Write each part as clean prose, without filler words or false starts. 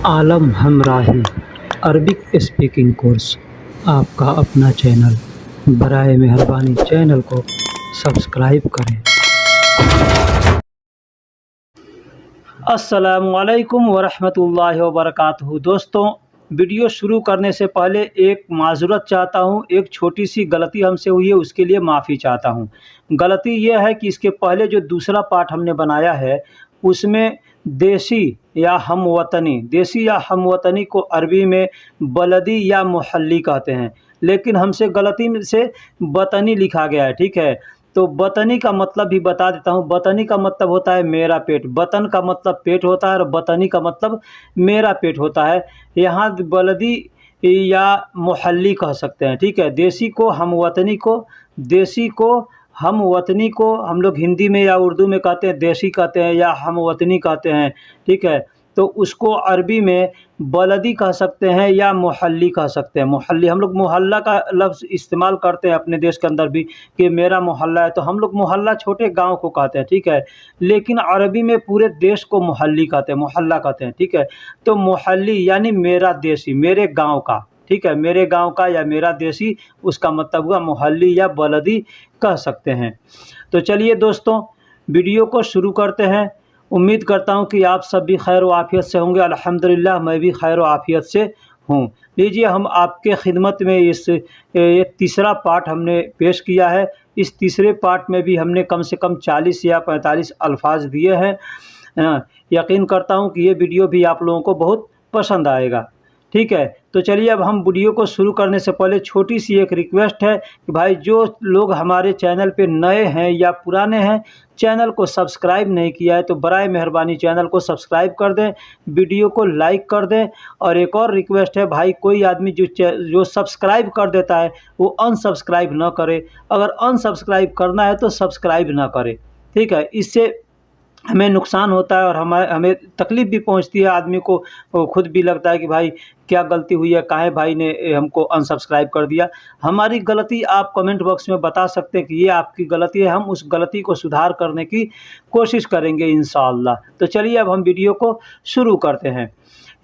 आलम हमराही Arabic speaking course आपका अपना channel. बराए मेहरबानी चैनल को सब्सक्राइब करें। अस्सलामुअलैकुम वरहमतुल्लाहि वबरकातुहू। दोस्तों, वीडियो शुरू करने से पहले एक माज़रत चाहता हूँ। एक छोटी सी गलती हमसे हुई है, उसके लिए माफ़ी चाहता हूँ। गलती यह है कि इसके पहले जो दूसरा पार्ट हमने बनाया है उसमें देसी या हमवतनी को अरबी में बलदी या मोहल्ली कहते हैं, लेकिन हमसे गलती से वतनी लिखा गया है। ठीक है, तो वतनी का मतलब भी बता देता हूँ। वतनी का मतलब होता है मेरा पेट। वतन का मतलब पेट होता है और वतनी का मतलब मेरा पेट होता है। यहाँ बलदी या मोहल्ली कह सकते हैं। ठीक है, देसी को हम वतनी को हम लोग हिंदी में या उर्दू में कहते हैं, देसी कहते हैं या हम वतनी कहते हैं। ठीक है, तो उसको अरबी में बलदी कह सकते हैं या मोहल्ली कह सकते हैं। मोहल्ली, हम लोग मोहल्ला का लफ्ज़ इस्तेमाल करते हैं अपने देश के अंदर भी कि मेरा मोहल्ला है, तो हम लोग मोहल्ला छोटे गांव को कहते हैं। ठीक है, लेकिन अरबी में पूरे देश को मोहल्ली कहते हैं, मोहल्ला कहते हैं। ठीक है, तो मोहल्ली यानी मेरा देसी, मेरे गाँव का। ठीक है, मेरे गांव का या मेरा देसी, उसका मतलब हुआ मोहल्ली या बलदी कह सकते हैं। तो चलिए दोस्तों, वीडियो को शुरू करते हैं। उम्मीद करता हूं कि आप सब भी खैर व आफ़ियत से होंगे। अल्हम्दुलिल्लाह, मैं भी खैर व आफ़ियत से हूं। लीजिए, हम आपके खिदमत में ये तीसरा पार्ट हमने पेश किया है। इस तीसरे पार्ट में भी हमने कम से कम 40 या 45 अल्फाज दिए हैं। यकीन करता हूं कि ये वीडियो भी आप लोगों को बहुत पसंद आएगा। ठीक है, तो चलिए अब हम वीडियो को शुरू करने से पहले छोटी सी एक रिक्वेस्ट है कि भाई जो लोग हमारे चैनल पे नए हैं या पुराने हैं, चैनल को सब्सक्राइब नहीं किया है तो बराए मेहरबानी चैनल को सब्सक्राइब कर दें, वीडियो को लाइक कर दें। और एक और रिक्वेस्ट है, भाई कोई आदमी जो सब्सक्राइब कर देता है वो अनसब्सक्राइब ना करे। अगर अनसब्सक्राइब करना है तो सब्सक्राइब ना करे। ठीक है, इससे हमें नुकसान होता है और हमें तकलीफ़ भी पहुंचती है। आदमी को खुद भी लगता है कि भाई क्या गलती हुई है, काहे भाई ने हमको अनसब्सक्राइब कर दिया। हमारी गलती आप कमेंट बॉक्स में बता सकते हैं कि ये आपकी गलती है, हम उस गलती को सुधार करने की कोशिश करेंगे इंशाअल्लाह। तो चलिए अब हम वीडियो को शुरू करते हैं।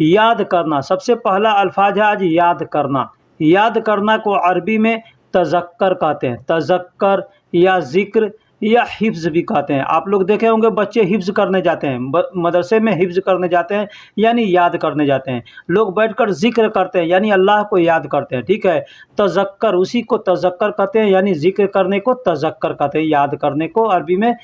याद करना, सबसे पहला अल्फाज है आज याद करना। याद करना को अरबी में तज़क्कर कहते हैं। तज़क्कर या ज़िक्र या हिफ्ज़ भी कहते हैं। आप लोग देखे होंगे बच्चे हिफ्ज़ करने जाते हैं, मदरसे में हिफ्ज़ करने जाते हैं यानी याद करने जाते हैं। लोग बैठकर ज़िक्र करते हैं यानी अल्लाह को याद करते हैं। ठीक है, तज़क्कर, उसी को तज़क्कर कहते हैं यानी ज़िक्र करने को तज़क्कर कहते हैं। याद करने को अरबी में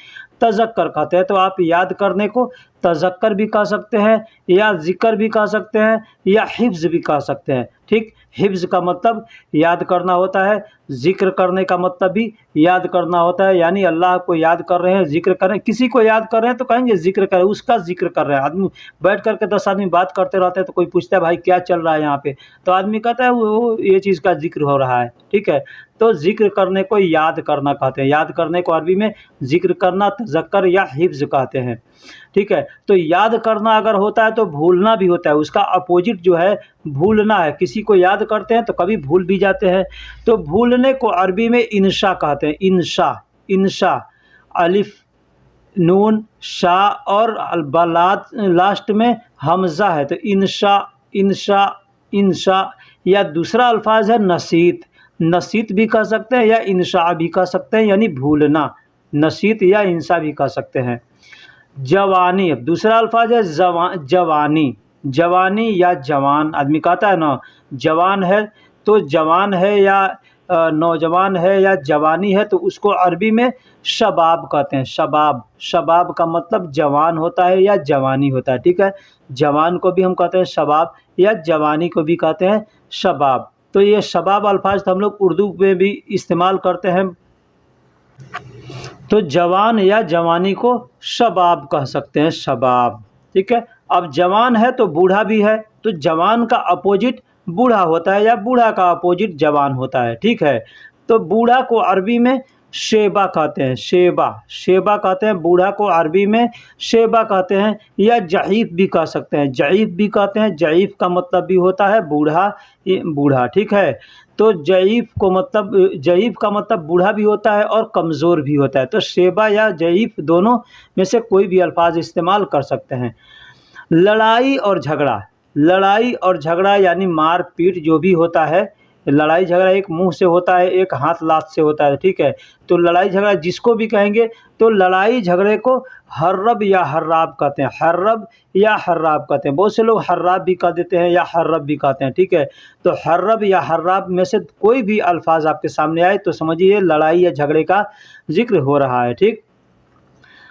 तज़क्कर कहते हैं। तो आप याद करने को तज़क्कर भी कह सकते हैं या ज़िक्र भी कह सकते हैं या हिफ्ज़ भी कह सकते हैं। ठीक, हिफ्ज़ का मतलब याद करना होता है, ज़िक्र करने का मतलब भी याद करना होता है। यानी अल्लाह को याद कर रहे हैं, ज़िक्र कर रहे हैं। किसी को याद कर रहे हैं तो कहेंगे ज़िक्र कर, उसका ज़िक्र कर रहे हैं। आदमी बैठ कर के 10 आदमी बात करते रहते हैं तो कोई पूछता है भाई क्या चल रहा है यहाँ पे, तो आदमी कहता है वो ये चीज़ का ज़िक्र हो रहा है। ठीक है, तो ज़िक्र करने को याद करना कहते हैं। याद करने को अरबी में ज़िक्र करना, तज़क्कर या हिफ्ज़ कहते हैं। ठीक है, तो याद करना अगर होता है तो भूलना भी होता है। उसका अपोजिट जो है भूलना है। किसी को याद करते हैं तो कभी भूल भी जाते हैं। तो भूलने को अरबी में इंशा कहते हैं। इंशा, अलिफ नून शा और लास्ट में हमज़ा है, तो इंशा। या दूसरा अल्फाज है नसीत भी कह सकते हैं या इंशा भी कह सकते हैं यानी भूलना। नसीत या इंशा भी कह सकते हैं। जवानी, अब दूसरा अल्फाज है जवानी या जवान। आदमी कहता है ना जवान है, तो जवान है या नौजवान है या जवानी है, तो उसको अरबी में शबाब कहते हैं। शबाब का मतलब जवान होता है या जवानी होता है। ठीक है, जवान को भी हम कहते हैं शबाब या जवानी को भी कहते हैं शबाब। तो ये शबाब अल्फाज तो हम लोग उर्दू में भी इस्तेमाल करते हैं। तो जवान या जवानी को शबाब कह सकते हैं, शबाब। ठीक है, अब जवान है तो बूढ़ा भी है, तो जवान का अपोजिट बूढ़ा होता है या बूढ़ा का अपोजिट जवान होता है। ठीक है, तो बूढ़ा को अरबी में शेबा कहते हैं। शेबा कहते हैं बूढ़ा को अरबी में शेबा कहते हैं या जईफ भी कह सकते हैं। जईफ भी कहते हैं, जईफ का मतलब भी होता है बूढ़ा। ठीक है, तो जईफ का मतलब बूढ़ा भी होता है और कमज़ोर भी होता है। तो शेबा या जईफ दोनों में से कोई भी अल्फाज इस्तेमाल कर सकते हैं। लड़ाई और झगड़ा, लड़ाई और झगड़ा यानी मार पीट जो भी होता है, लड़ाई झगड़ा एक मुंह से होता है, एक हाथ लात से होता है, ठीक है। तो लड़ाई झगड़ा जिसको भी कहेंगे तो लड़ाई झगड़े को हर्रब या हर्राब कहते हैं, हर्रब या हर्राब कहते हैं। बहुत से लोग हर्राब भी कह देते हैं या हर्रब भी कहते हैं, ठीक है। तो हर्रब या हर्राब में से कोई भी अल्फाज आपके सामने आए तो समझिए लड़ाई या झगड़े का जिक्र हो रहा है, ठीक।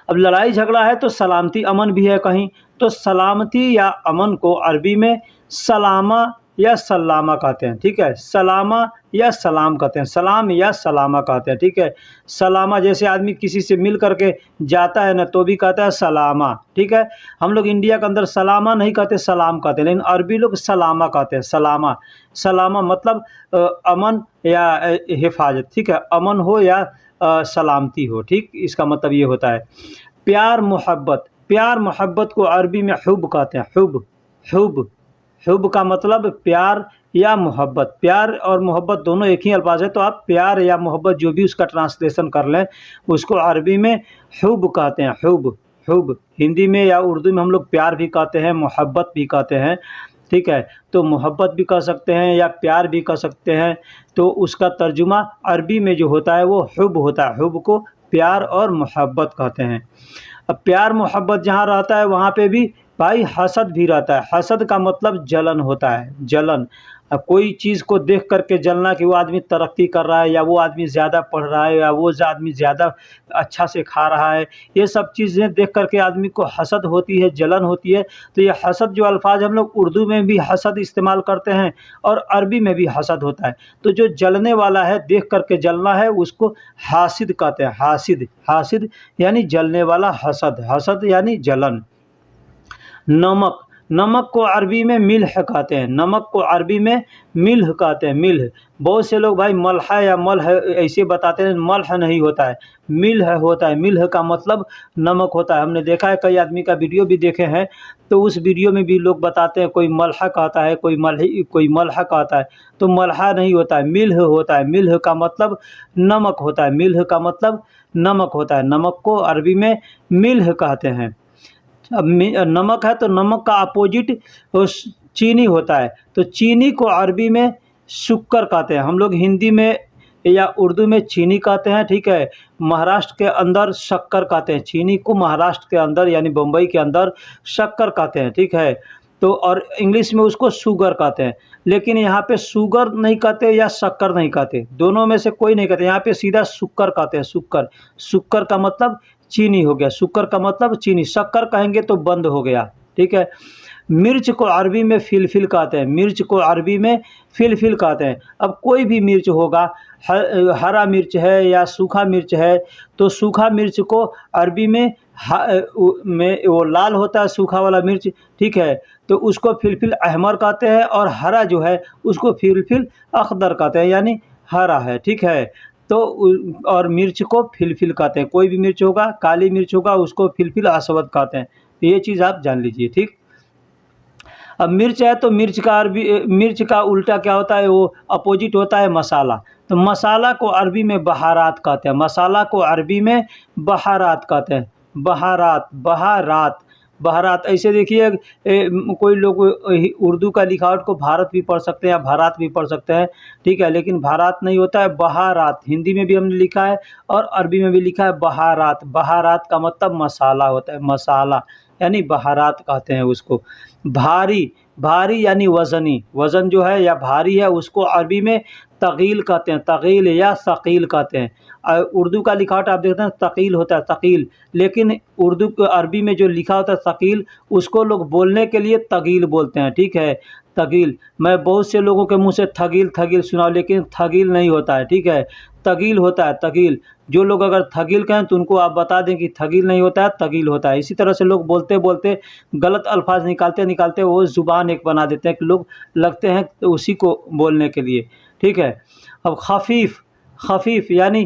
अब लड़ाई झगड़ा है तो सलामती अमन भी है कहीं, तो सलामती या अमन को अरबी में सलामा या सलामा कहते हैं, ठीक है। सलामा या सलाम कहते हैं, सलाम या सलामा कहते हैं, ठीक है। सलामा जैसे आदमी किसी से मिल करके जाता है ना तो भी कहता है सलामा, ठीक है। हम लोग इंडिया के अंदर सलामा नहीं कहते, सलाम कहते हैं, लेकिन अरबी लोग सलामा कहते हैं, सलामा। सलामा मतलब अमन या हिफाजत, ठीक है, अमन हो या सलामती हो, ठीक, इसका मतलब ये होता है। प्यार मोहब्बत, प्यार मोहब्बत को अरबी में हुब कहते हैं, हुब, हुब, हुब का मतलब प्यार या मोहब्बत। प्यार और मोहब्बत दोनों एक ही अल्फाज है, तो आप प्यार या मोहब्बत जो भी उसका ट्रांसलेशन कर लें उसको अरबी में हुब कहते हैं, हुब, हुब। हिंदी में या उर्दू में हम लोग प्यार भी कहते हैं, मोहब्बत भी कहते हैं, ठीक है। तो मोहब्बत भी कह सकते हैं या प्यार भी कह सकते हैं, तो उसका तर्जुमा अरबी में जो होता है वो हुब होता है, हुब को प्यार और मोहब्बत कहते हैं। अब प्यार मोहब्बत जहाँ रहता है वहाँ पे भी भाई हसद भी रहता है। हसद का मतलब जलन होता है, जलन। अब कोई चीज़ को देख करके जलना कि वो आदमी तरक्की कर रहा है या वो आदमी ज़्यादा पढ़ रहा है या वो आदमी ज़्यादा अच्छा से खा रहा है, ये सब चीज़ें देख करके आदमी को हसद होती है, जलन होती है। तो ये हसद जो अल्फाज हम लोग उर्दू में भी हसद इस्तेमाल करते हैं और अरबी में भी हसद होता है। तो जो जलने वाला है, देख करके जलना है, उसको हासिद कहते हैं, हासिद, हासिद यानी जलने वाला, हसद, हसद यानी जलन। नमक, नमक को अरबी में मिल्ह कहते हैं, नमक को अरबी में मिल्ह कहते हैं, मिल्ह। बहुत से लोग भाई मल्हा या मल्ह ऐसे बताते हैं, मल्ह नहीं होता है, मिल्ह होता है। मिल्ह का मतलब नमक होता है। हमने देखा है, कई आदमी का वीडियो भी देखे हैं, तो उस वीडियो में भी लोग बताते हैं कोई मल्हा कहता है, कोई मल्हा कहता है, तो मल्हा नहीं होता है, मिल्ह होता है। मिल्ह का मतलब नमक होता है, मिल्ह का मतलब नमक होता है। नमक को अरबी में मिल्ह कहते हैं। अब नमक है तो नमक का अपोजिट चीनी होता है, तो चीनी को अरबी में शुक्कर कहते हैं। हम लोग हिंदी में या उर्दू में चीनी कहते हैं, ठीक है। महाराष्ट्र के अंदर शक्कर कहते हैं, चीनी को महाराष्ट्र के अंदर यानी बम्बई के अंदर शक्कर कहते हैं, ठीक है। तो और इंग्लिश में उसको शुगर कहते हैं, लेकिन यहाँ पे शुगर नहीं कहते या शक्कर नहीं कहते, दोनों में से कोई नहीं कहते। यहाँ पे सीधा शुक्कर कहते हैं, शुक्कर। शुक्कर का मतलब चीनी हो गया, शुक्कर का मतलब चीनी। शक्कर कहेंगे तो बंद हो गया, ठीक है। मिर्च को अरबी में फिलफिल कहते हैं, मिर्च को अरबी में फिलफिल कहते हैं। अब कोई भी मिर्च होगा, हरा मिर्च है या सूखा मिर्च है, तो सूखा मिर्च को अरबी में वो लाल होता है सूखा वाला मिर्च, ठीक है, तो उसको फिलफिल अहमर कहते हैं, और हरा जो है उसको फिलफिल अखदर कहते हैं, यानी हरा है, ठीक है। तो और मिर्च को फिलफिल कहते हैं। कोई भी मिर्च होगा, काली मिर्च होगा, उसको फिलफिल असवद कहते हैं। तो ये चीज़ आप जान लीजिए, ठीक। अब मिर्च है तो मिर्च का अरबी, मिर्च का उल्टा क्या होता है, वो अपोजिट होता है मसाला। तो मसाला को अरबी में बहारात कहते हैं, मसाला को अरबी में बहारात कहते हैं, बहारात, बहारात, बहारात। ऐसे देखिए कोई लोग उर्दू का लिखावट को भारत भी पढ़ सकते हैं या भारत भी पढ़ सकते हैं, ठीक है, लेकिन भारत नहीं होता है, बहारात। हिंदी में भी हमने लिखा है और अरबी में भी लिखा है बहारात। बहारात का मतलब मसाला होता है, मसाला यानी बहारात कहते हैं उसको। भारी, भारी यानी वज़नी, वज़न जो है या भारी है उसको अरबी में तग़ील कहते हैं, तग़ील या सक़ील कहते हैं। उर्दू का लिखावट आप देखते हैं तक़ील होता है, तक़ील, लेकिन उर्दू अरबी में जो लिखा होता है सक़ील, उसको लोग बोलने के लिए तग़ील बोलते हैं, ठीक है, तग़ील। मैं बहुत से लोगों के मुंह से थगील थगील सुना, लेकिन थगील नहीं होता है, ठीक है, तग़ील होता है, तग़ील। जो लोग अगर थगील कहें तो उनको आप बता दें कि थगील नहीं होता है, तग़ील होता है। इसी तरह से लोग बोलते बोलते गलत अल्फाज निकालते निकालते वो ज़ुबान एक बना देते हैं कि लोग लगते हैं तो उसी को बोलने के लिए, ठीक है। अब खफ़ीफ़, खफ़ीफ़ यानी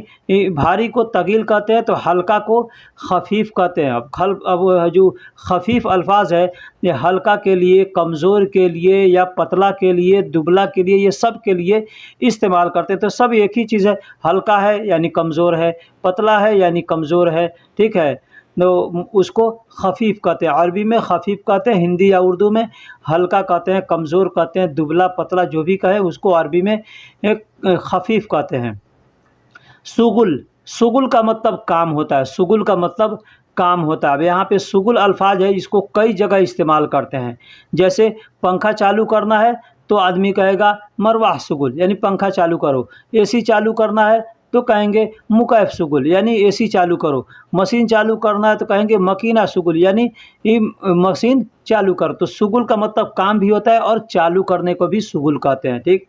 भारी को तग़ील कहते हैं, तो हल्का को खफ़ीफ़ कहते हैं। अब जो खफ़ीफ़ अल्फाज है ये हल्का के लिए, कमज़ोर के लिए या पतला के लिए, दुबला के लिए, ये सब के लिए इस्तेमाल करते हैं। तो सब एक ही चीज़ है, हल्का है यानी कमज़ोर है, पतला है यानी कमज़ोर है, ठीक है। तो उसको खफीफ कहते हैं, अरबी में खफीफ कहते हैं, हिंदी या उर्दू में हल्का कहते हैं, कमज़ोर कहते हैं, दुबला पतला जो भी कहे उसको अरबी में एक खफीफ कहते हैं। शुगुल, शुगुल का मतलब काम होता है, शुगुल का मतलब काम होता है। अब यहाँ पे शुगुल अल्फाज है, इसको कई जगह इस्तेमाल करते हैं। जैसे पंखा चालू करना है तो आदमी कहेगा मरवाह शुगुल, यानी पंखा चालू करो। एसी चालू करना है तो कहेंगे मुकैफ शुगुल, यानी एसी चालू करो। मशीन चालू करना है तो कहेंगे मकीना शुगुल, यानी ये मशीन चालू करो। तो शुगुल का मतलब काम भी होता है और चालू करने को भी शुगुल कहते हैं। ठीक।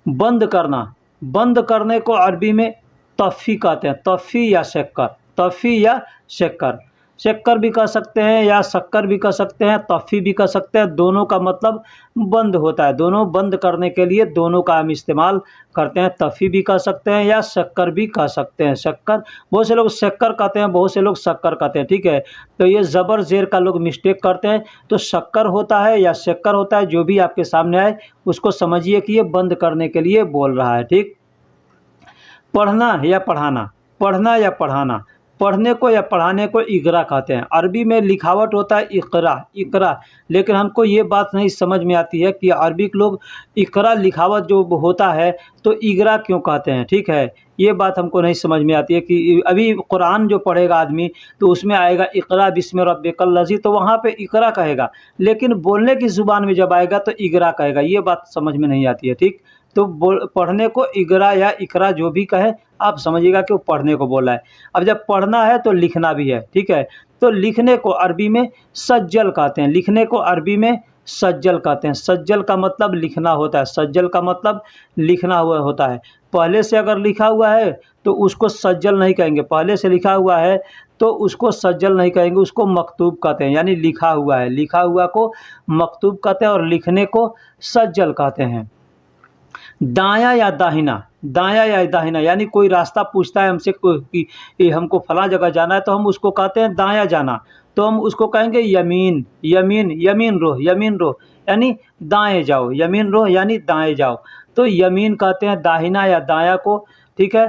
बंद करना, बंद करने को अरबी में तफ़ी कहते हैं, तफ़ी या शक्कर, तफ़ी या शक्कर, शक्कर भी कह सकते हैं या शक्कर भी कह सकते हैं, तफ़ी भी कह सकते हैं। दोनों का मतलब बंद होता है, दोनों बंद करने के लिए दोनों का हम इस्तेमाल करते हैं। तफ़ी भी कह सकते हैं या शक्कर भी कह सकते हैं। शक्कर, बहुत से लोग शक्कर कहते हैं, बहुत से लोग शक्कर कहते हैं। ठीक है, तो ये ज़बर ज़ेर का लोग मिस्टेक करते हैं। तो शक्कर होता है या शक्कर होता है, जो भी आपके सामने आए उसको समझिए कि ये बंद करने के लिए बोल रहा है। ठीक। पढ़ना या पढ़ाना, पढ़ना या पढ़ाना, पढ़ने को या पढ़ाने को इक़रा कहते हैं। अरबी में लिखावट होता है इक़रा, इक़रा, लेकिन हमको ये बात नहीं समझ में आती है कि अरबी के लोग इक़रा लिखावट जो होता है तो इग़रा क्यों कहते हैं। ठीक है, ये बात हमको नहीं समझ में आती है कि अभी कुरान जो पढ़ेगा आदमी तो उसमें आएगा इक़रा बिस्मि रब्बिकल लज़ी, तो वहाँ पे इक़रा कहेगा, लेकिन बोलने की ज़ुबान में जब आएगा तो इग़रा कहेगा। ये बात समझ में नहीं आती है। ठीक। तो पढ़ने को इग़रा या इक़रा जो भी कहे आप समझिएगा कि वो पढ़ने को बोला है। अब जब पढ़ना है तो लिखना भी है। ठीक है, तो लिखने को अरबी में सज्जल कहते हैं, लिखने को अरबी में सज्जल कहते हैं। सज्जल का मतलब लिखना होता है, सज्जल का मतलब लिखना हुआ होता है। पहले से अगर लिखा हुआ है तो उसको सज्जल नहीं कहेंगे, पहले से लिखा हुआ है तो उसको सज्जल नहीं कहेंगे, उसको मकतूब कहते हैं, यानी लिखा हुआ है, लिखा हुआ को मकतूब कहते हैं और लिखने को सज्जल कहते हैं। दायाँ या दाहिना, दायाँ या दाहिना, यानी कोई रास्ता पूछता है हमसे कि हमको फलां जगह जाना है तो हम उसको कहते हैं दायाँ जाना, तो हम उसको कहेंगे यमीन, यमीन, यमीन रोह, यमीन रोह, यानी दाएँ जाओ, यमीन रोह यानी दाएँ जाओ। तो यमीन कहते हैं दाहिना या दायाँ को। ठीक है,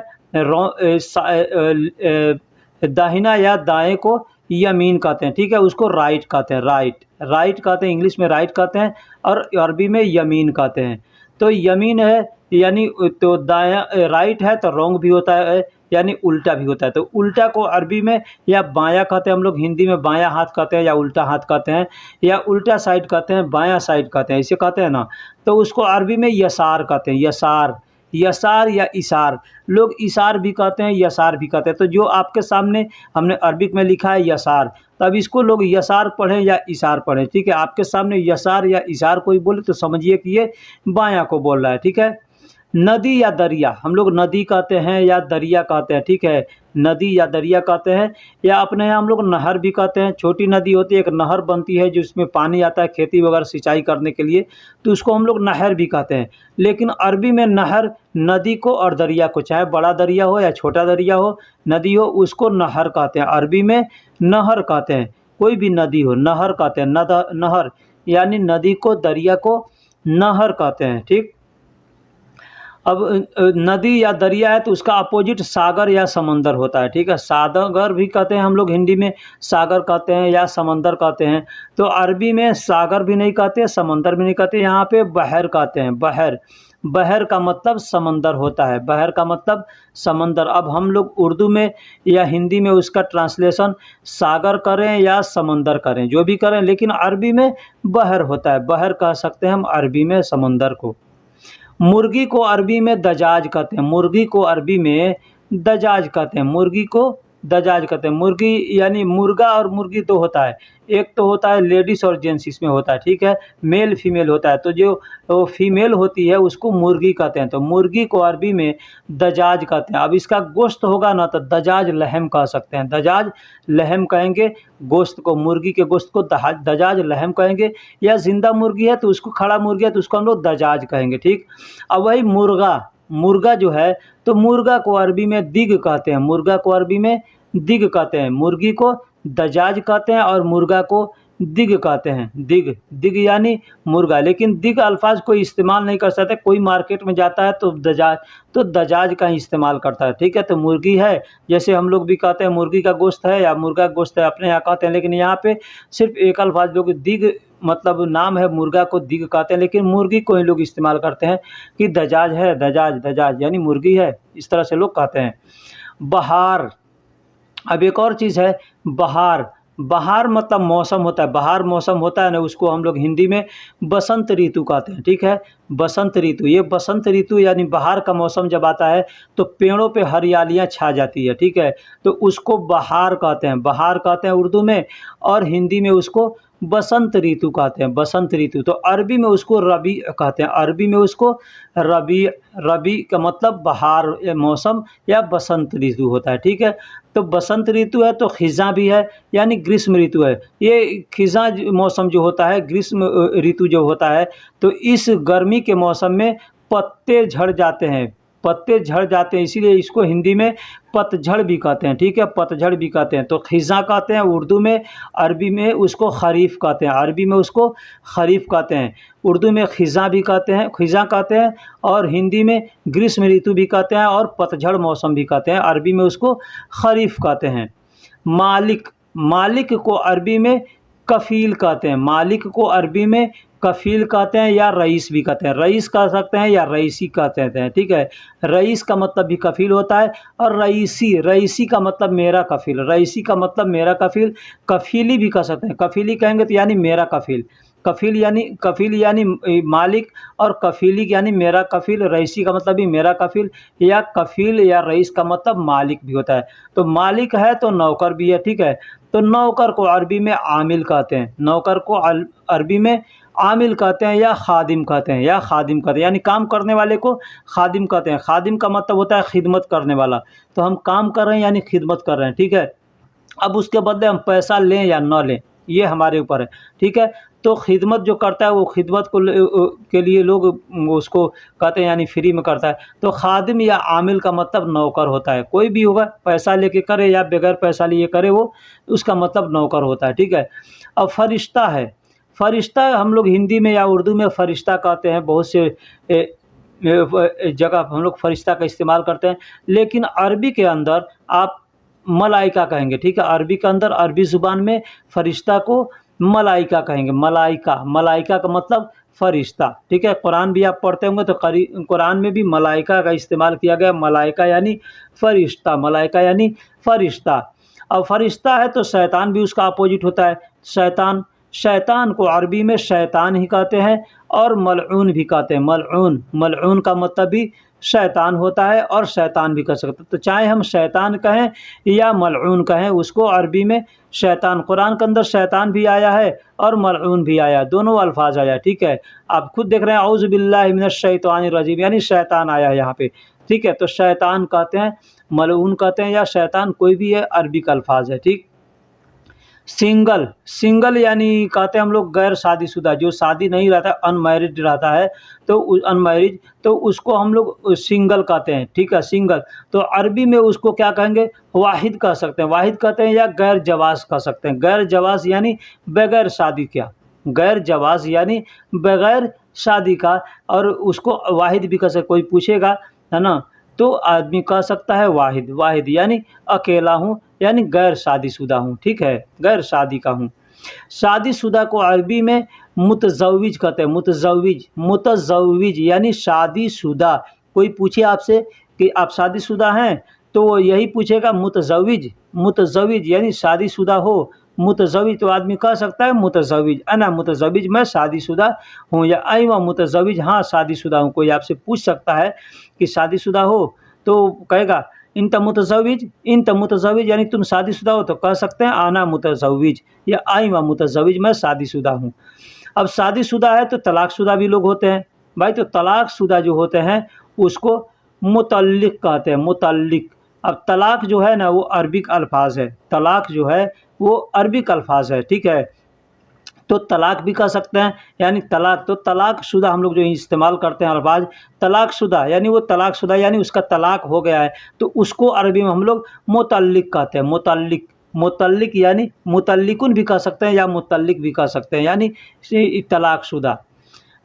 दाहिना या दाएँ को यमीन कहते हैं। ठीक है, उसको राइट कहते हैं, राइट, राइट कहते हैं, इंग्लिश में राइट कहते हैं और अरबी में यमीन कहते हैं। तो यमीन है यानी तो दायाँ, राइट है तो रॉन्ग भी होता है, यानी उल्टा भी होता है। तो उल्टा को अरबी में या बायां कहते हैं, हम लोग हिंदी में बायां हाथ कहते हैं या उल्टा हाथ कहते हैं या उल्टा साइड कहते हैं, बायां साइड कहते हैं, इसे कहते हैं ना। तो उसको अरबी में यसार कहते हैं, यसार, यसार या इशार, लोग इशार भी कहते हैं, यसार भी कहते हैं। तो जो आपके सामने हमने अरबिक में लिखा है यसार, तब इसको लोग यसार पढ़ें या इशार पढ़ें। ठीक है, आपके सामने यसार या इशार कोई बोले तो समझिए कि ये बायां को बोल रहा है। ठीक है। नदी या दरिया, हम लोग नदी कहते हैं या दरिया कहते हैं। ठीक है, नदी या दरिया कहते हैं या अपने यहाँ हम लोग नहर भी कहते हैं। छोटी नदी होती है, एक नहर बनती है जिसमें पानी आता है खेती वगैरह सिंचाई करने के लिए, तो उसको हम लोग नहर भी कहते हैं। लेकिन अरबी में नहर नदी को और दरिया को, चाहे बड़ा दरिया हो या छोटा दरिया हो, नदी हो, उसको नहर कहते हैं। अरबी में नहर कहते हैं, कोई भी नदी हो नहर कहते हैं। नहर यानी नदी को, दरिया को नहर कहते हैं। ठीक। अब नदी या दरिया है तो उसका अपोजिट सागर या समंदर होता है। ठीक है, सागर भी कहते हैं हम लोग हिंदी में, सागर कहते हैं या समंदर कहते हैं। तो अरबी में सागर भी नहीं कहते, समंदर भी नहीं कहते, यहाँ पे बहर कहते हैं। बहर, बहर का मतलब समंदर होता है, बहर का मतलब समंदर। अब हम लोग उर्दू में या हिंदी में उसका ट्रांसलेशन सागर करें या समंदर करें, जो भी करें, लेकिन अरबी में बहर होता है, बहर कह सकते हैं हम अरबी में समंदर को। मुर्गी को अरबी में दजाज कहते हैं, मुर्गी को अरबी में दजाज कहते हैं, मुर्गी को दजाज कहते हैं। मुर्गी यानी मुर्गा और मुर्गी तो होता है, एक तो होता है लेडीज़ और जेंट्स इसमें होता है। ठीक है, मेल फीमेल होता है, तो जो फीमेल होती है उसको मुर्गी कहते हैं। तो मुर्गी को अरबी में दजाज कहते हैं। अब इसका गोश्त होगा ना तो दजाज लहम कह सकते हैं, दजाज लहम कहेंगे गोश्त को, मुर्गी के गोश्त को दजाज लहम कहेंगे। या ज़िंदा मुर्गी है तो उसको, खड़ा मुर्गी है तो उसको हम लोग दजाज कहेंगे। ठीक। अब वही मुर्गा, मुर्गा जो है तो मुर्गा को अरबी में दिग कहते हैं, मुर्गा को अरबी में दिग कहते हैं। मुर्गी को दजाज कहते हैं और मुर्गा को दिग कहते हैं। दिग, दिग यानी मुर्गा, लेकिन दिग अल्फाज कोई इस्तेमाल नहीं कर सकते। कोई मार्केट में जाता है तो दजाज का ही इस्तेमाल करता है, ठीक है। तो मुर्गी है, जैसे हम लोग भी कहते हैं मुर्गी का गोश्त है या मुर्गा का गोश्त है, अपने यहाँ कहते हैं, लेकिन यहाँ पे सिर्फ एक अल्फाज लोग दिग, मतलब नाम है मुर्गा को दिग कहते हैं, लेकिन मुर्गी को ही लोग इस्तेमाल करते हैं कि दजाज है, दजाज, दजाज यानी मुर्गी है, इस तरह से लोग कहते हैं। बहार, अब एक और चीज़ है बहार। बहार मतलब मौसम होता है, बहार मौसम होता है ना, उसको हम लोग हिंदी में बसंत ऋतु कहते हैं, ठीक है। बसंत ऋतु, ये बसंत ऋतु यानी बहार का मौसम जब आता है तो पेड़ों पे हरियालियाँ छा जाती है, ठीक है। तो उसको बहार कहते हैं, बहार कहते हैं उर्दू में, और हिंदी में उसको बसंत ऋतु कहते हैं, बसंत ऋतु। तो अरबी में उसको रबी कहते हैं, अरबी में उसको रबी, रबी का मतलब बहार या मौसम या बसंत ऋतु होता है, ठीक है। तो बसंत ऋतु है तो खिज़ां भी है, यानी ग्रीष्म ऋतु है। ये खिज़ां मौसम जो होता है, ग्रीष्म ऋतु जो होता है, तो इस गर्मी के मौसम में पत्ते झड़ जाते हैं, पत्ते झड़ जाते हैं, इसीलिए इसको हिंदी में पतझड़ भी कहते हैं, ठीक है, पतझड़ भी कहते हैं। तो खिज़ां कहते हैं उर्दू में, अरबी में उसको खरीफ कहते हैं, अरबी में उसको खरीफ कहते हैं, उर्दू में खिज़ां भी कहते हैं, खिज़ां कहते हैं, और हिंदी में ग्रीष्म ऋतु भी कहते हैं और पतझड़ मौसम भी कहते हैं, अरबी में उसको खरीफ कहते हैं। मालिक, मालिक को अरबी में कफ़ील कहते हैं, मालिक को अरबी में कफ़ील कहते हैं या रईस भी कहते हैं, रईस कह सकते हैं या रईसी कहते हैं, ठीक है। रईस का मतलब भी कफ़ील होता है, और रईसी, रईसी का मतलब मेरा कफ़ील, रईसी का मतलब मेरा कफ़ील, कफ़ीली भी कह सकते हैं, कफ़ीली कहेंगे तो यानी मेरा कफ़ील, कफ़ील यानी मालिक, और कफ़ीली यानी मेरा कफ़ील, रईसी का मतलब भी मेरा कफ़ील, या कफ़ील या रईस का मतलब मालिक भी होता है। तो मालिक है तो नौकर भी है, ठीक है। तो नौकर को अरबी में आमिल कहते हैं, नौकर को अरबी में आमिल कहते हैं या खादिम कहते हैं, या खादिम कहते हैं, यानी काम करने वाले को खादिम कहते हैं। खादिम का मतलब होता है खिदमत करने वाला, तो हम काम कर रहे हैं यानी खिदमत कर रहे हैं, ठीक है। अब उसके बदले हम पैसा लें या न लें, ये हमारे ऊपर है, ठीक है। तो खिदमत जो करता है वो खिदमत के लिए लोग उसको कहते हैं, यानी फ्री में करता है। तो खादिम या आमिल का मतलब नौकर होता है, कोई भी होगा, पैसा लेके करे या बगैर पैसा लिए करे, वो उसका मतलब नौकर होता है, ठीक है। अब फरिश्ता है, फरिश्ता हम लोग हिंदी में या उर्दू में फ़रिश्ता कहते हैं, बहुत से जगह हम लोग फ़रिश्ता का इस्तेमाल करते हैं, लेकिन अरबी के अंदर आप मलाइका कहेंगे, ठीक है। अरबी के अंदर, अरबी ज़ुबान में फ़रिश्ता को मलाइका कहेंगे, मलाइका, मलाइका का मतलब फ़रिश्ता, ठीक है। कुरान भी आप पढ़ते होंगे तो कुरान में भी मलाइका का इस्तेमाल किया गया, मलाइका यानी फ़रिश्ता, मलाइका यानी फ़रिश्ता। अब फ़रिश्ता है तो शैतान भी उसका अपोजिट होता है, शैतान, शैतान को अरबी में शैतान ही कहते हैं और मलऊन भी कहते हैं, मलऊन, मलऊन का मतलब भी शैतान होता है और शैतान भी कह सकते हैं। तो चाहे हम शैतान कहें या मलऊन कहें, उसको अरबी में शैतान, कुरान के अंदर शैतान भी आया है और मलऊन भी आया, दोनों अल्फाज आया, ठीक है। आप खुद देख रहे हैं औज़ु बिल्लाहि मिनश शैतानिर रजीम, यानी शैतान आया है यहाँ पे, ठीक है। तो शैतान कहते हैं, मलऊन कहते हैं, या शैतान कोई भी है, अरबी का अल्फाज है, ठीक। सिंगल, सिंगल यानी कहते हैं हम लोग गैर शादीशुदा, जो शादी नहीं रहता, अनमैरिड रहता है, तो अनमैरिड, तो उसको हम लोग सिंगल कहते हैं, ठीक है, सिंगल। तो अरबी में उसको क्या कहेंगे, वाहिद कह सकते हैं, वाहिद कहते हैं, या गैर जवाज़ कह सकते हैं। गैर जवाज़ यानी बगैर शादी क्या, गैर जवाज़ यानी बगैर शादी का, और उसको वाहिद भी कह सकते, कोई पूछेगा है ना, तो आदमी कह सकता है वाहिद, वाहिद यानी अकेला हूँ, यानी गैर शादीशुदा हूँ, ठीक है, गैर शादी का हूँ। शादीशुदा को अरबी में मुतज़व्विज कहते हैं, मुतज़व्विज, मुतज़व्विज यानी शादीशुदा। कोई पूछे आपसे कि आप शादीशुदा हैं, तो वो यही पूछेगा मुतज़व्विज, मुतज़व्विज यानी शादीशुदा हो, मुतज़व्विज, तो आदमी कह सकता है मुतज़व्विज, अना मुतज़व्विज, मैं शादीशुदा हूँ, या अय्वा मुतज़व्विज, हाँ शादीशुदा हूँ। कोई आपसे पूछ सकता है कि शादीशुदा हो, तो कहेगा इंत मुतज़व्विज, इंत मुतज़व्विज यानी तुम शादीशुदा हो, तो कह सकते हैं आना मुतज़व्विज या अय्वा मुतज़व्विज, मैं शादीशुदा हूँ। अब शादीशुदा है तो तलाक़शुदा भी लोग होते हैं भाई, तो तलाक़शुदा जो होते हैं उसको मुतल्लिक़ कहते हैं, मुतल्लिक़। अब तलाक़ जो है ना वो अरबिक अल्फाज है, तलाक़ जो है वो अरबिक अल्फाज है, ठीक है। तो तलाक़ भी कह सकते हैं, यानी तलाक़, तो तलाक़शुदा हम लोग जो इस्तेमाल करते हैं अल्फाज, तलाक़शुदा यानी वो तलाक़शुदा यानी उसका तलाक़ हो गया है, तो उसको अरबी में हम लोग मुतल्लिक़ कहते हैं, मुतल्लिक़, मुतल्लिक यानी मुतल्लिकुन भी कह सकते हैं या मुतल्लिक भी कह सकते हैं, यानी तलाक़शुदा।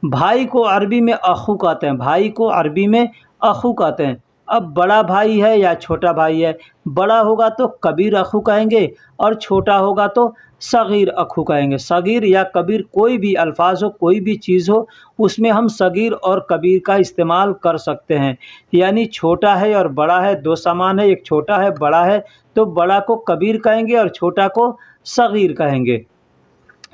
भाई को अरबी में अखू कहते हैं, भाई को अरबी में अखू कहते हैं। अब बड़ा भाई है या छोटा भाई है, बड़ा होगा तो कबीर अखू कहेंगे और छोटा होगा तो सगीर अखू कहेंगे। सगीर या कबीर कोई भी अल्फाज हो, कोई भी चीज़ हो, उसमें हम सगीर और कबीर का इस्तेमाल कर सकते हैं। यानी छोटा है और बड़ा है, दो समान है, एक छोटा है बड़ा है, तो बड़ा को कबीर कहेंगे और छोटा को सगीर कहेंगे।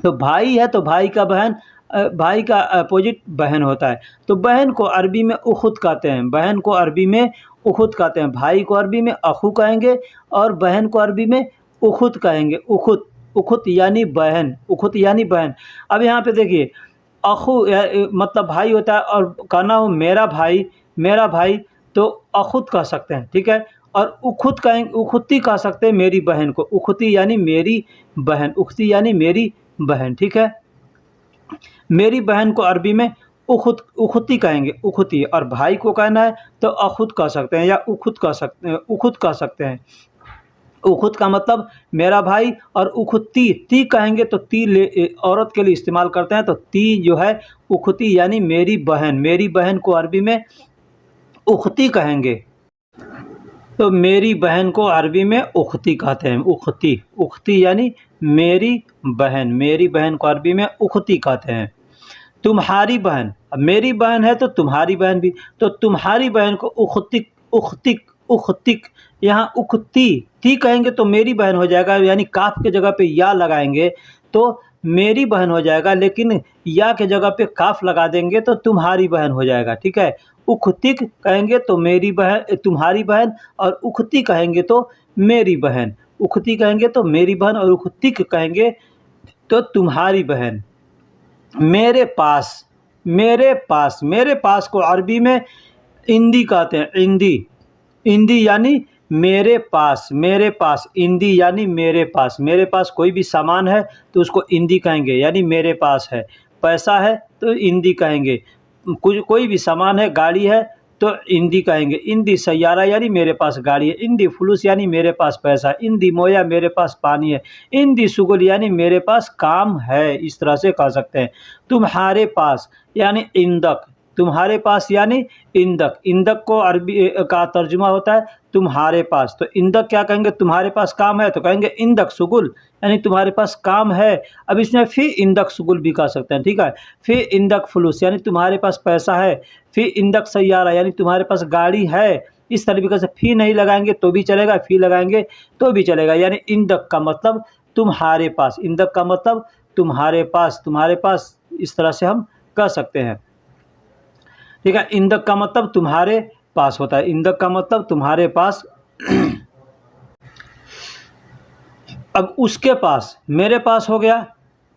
तो भाई है तो भाई का बहन, भाई का अपोजिट बहन होता है। तो बहन को अरबी में उखुत कहते हैं, बहन को अरबी में उखुत कहते हैं। भाई को अरबी में अखू कहेंगे और बहन को अरबी में उखुत कहेंगे। उखुत, उखुत यानी बहन, उखुत यानी बहन। अब यहाँ पे देखिए, अखू मतलब भाई होता है, और कहना हो मेरा भाई, मेरा भाई, तो अखुत कह सकते हैं, ठीक है। और उखुत कहेंगे, उखुती कह सकते हैं मेरी बहन को, उखुती यानी मेरी बहन, उखती यानी मेरी बहन, ठीक है। मेरी बहन को अरबी में उखुती कहेंगे, उखुती। और भाई को कहना है तो अखुत कह सकते हैं या उखुत कह सकते हैं, उखुत कह सकते हैं। उखुत का मतलब मेरा भाई, और उखुती, ती कहेंगे तो ती औरत के लिए इस्तेमाल करते हैं, तो ती जो है उखुती यानी मेरी बहन। मेरी बहन को अरबी में उखती कहेंगे, तो मेरी बहन को अरबी में उखती कहते हैं, उखती। उखती यानी मेरी बहन, मेरी बहन को अरबी में उखती कहते हैं। तुम्हारी बहन, अब मेरी बहन है तो तुम्हारी बहन भी, तो तुम्हारी बहन को उखतिक, उखतिक, उखतिक। यहाँ उखती, ती कहेंगे तो मेरी बहन हो जाएगा, यानी काफ के जगह पे या लगाएंगे तो मेरी बहन हो जाएगा, लेकिन या के जगह पे काफ लगा देंगे तो तुम्हारी बहन हो जाएगा, ठीक है। उखतिक कहेंगे तो मेरी बहन, तुम्हारी बहन, और उखती कहेंगे तो मेरी बहन। उखती कहेंगे तो मेरी बहन और उखतिक कहेंगे तो तुम्हारी बहन। मेरे पास, मेरे पास, मेरे पास को अरबी में इंदी कहते हैं, इंदी। इंदी यानी मेरे पास, मेरे पास, इंदी यानी मेरे पास। मेरे पास कोई भी सामान है तो उसको इंदी कहेंगे, यानी मेरे पास है। पैसा है तो इंदी कहेंगे, कुछ कोई भी सामान है, गाड़ी है तो इंदी कहेंगे। इंदी सैयारा यानी मेरे पास गाड़ी है। इंदी फुलूस यानी मेरे पास पैसा। इंदी मोया मेरे पास पानी है। इंदी सुगुल यानी मेरे पास काम है, इस तरह से कह सकते हैं। तुम्हारे पास यानी इंदक, तुम्हारे पास यानी इंदक। इंदक को अरबी का तर्जुमा होता है तुम्हारे पास। तो इंदक क्या कहेंगे, तुम्हारे पास काम है तो कहेंगे इंदक सुगुल, यानी तुम्हारे पास काम है। अब इसमें फिर इंदक सुगुल भी कह सकते हैं, ठीक है। फिर इंदक फुलूस यानी तुम्हारे पास पैसा है। फिर इंदक सैयारा यानी तुम्हारे पास गाड़ी है। इस तरीके से फी नहीं लगाएंगे तो भी चलेगा, फी लगाएंगे तो भी चलेगा। यानी इंदक का मतलब तुम्हारे पास, इंदक का मतलब तुम्हारे पास, तुम्हारे पास, इस तरह से हम कह सकते हैं, ठीक है। इंदक का मतलब तुम्हारे पास होता है, इंदक का मतलब तुम्हारे पास। अब उसके पास, मेरे पास हो गया,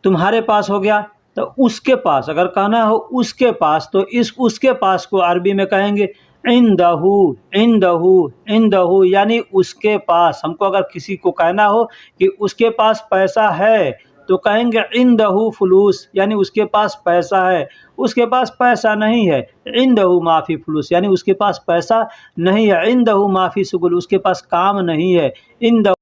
तुम्हारे पास हो गया, तो उसके पास अगर कहना हो उसके पास, तो इस उसके पास को अरबी में कहेंगे इंदहू, इंदहू, इंदहू यानी उसके पास। हमको अगर किसी को कहना हो कि उसके पास पैसा है तो कहेंगे इंदहू फुलूस, यानी उसके पास पैसा है। उसके पास पैसा नहीं है, इंदहू माफ़ी फुलूस, यानी उसके पास पैसा नहीं है। इंदहू माफ़ी सुगुल, उसके पास काम नहीं है। इंदहू,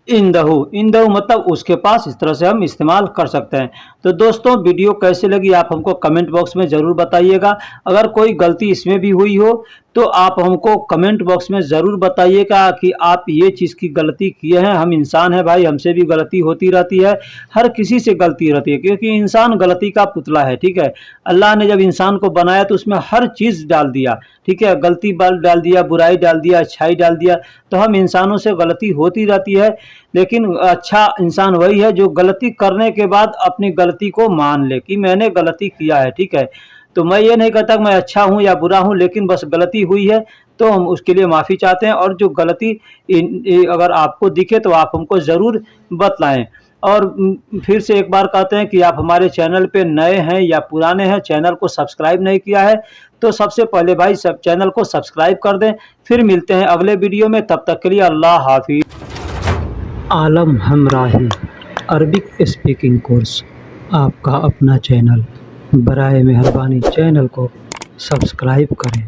इंदहू, इंदहू मतलब उसके पास, इस तरह से हम इस्तेमाल कर सकते हैं। तो दोस्तों वीडियो कैसे लगी आप हमको कमेंट बॉक्स में ज़रूर बताइएगा। अगर कोई गलती इसमें भी हुई हो तो आप हमको कमेंट बॉक्स में ज़रूर बताइएगा कि आप ये चीज़ की गलती किए हैं। हम इंसान हैं भाई, हमसे भी गलती होती रहती है, हर किसी से गलती रहती है, क्योंकि इंसान गलती का पुतला है, ठीक है। अल्लाह ने जब इंसान को बनाया तो उसमें हर चीज़ डाल दिया, ठीक है। गलती बाल डाल दिया, बुराई डाल दिया, अच्छाई डाल दिया। तो हम इंसानों से गलती होती रहती है, लेकिन अच्छा इंसान वही है जो गलती करने के बाद अपनी गलती को मान ले कि मैंने गलती किया है, ठीक है। तो मैं ये नहीं कहता कि मैं अच्छा हूँ या बुरा हूँ, लेकिन बस गलती हुई है तो हम उसके लिए माफ़ी चाहते हैं। और जो गलती अगर आपको दिखे तो आप हमको ज़रूर बतलाएं। और फिर से एक बार कहते हैं कि आप हमारे चैनल पे नए हैं या पुराने हैं, चैनल को सब्सक्राइब नहीं किया है तो सबसे पहले भाई सब चैनल को सब्सक्राइब कर दें। फिर मिलते हैं अगले वीडियो में, तब तक के लिए अल्लाह हाफिज़। आलम हमराही अरबिक स्पीकिंग कोर्स, आपका अपना चैनल। बराए मेहरबानी चैनल को सब्सक्राइब करें।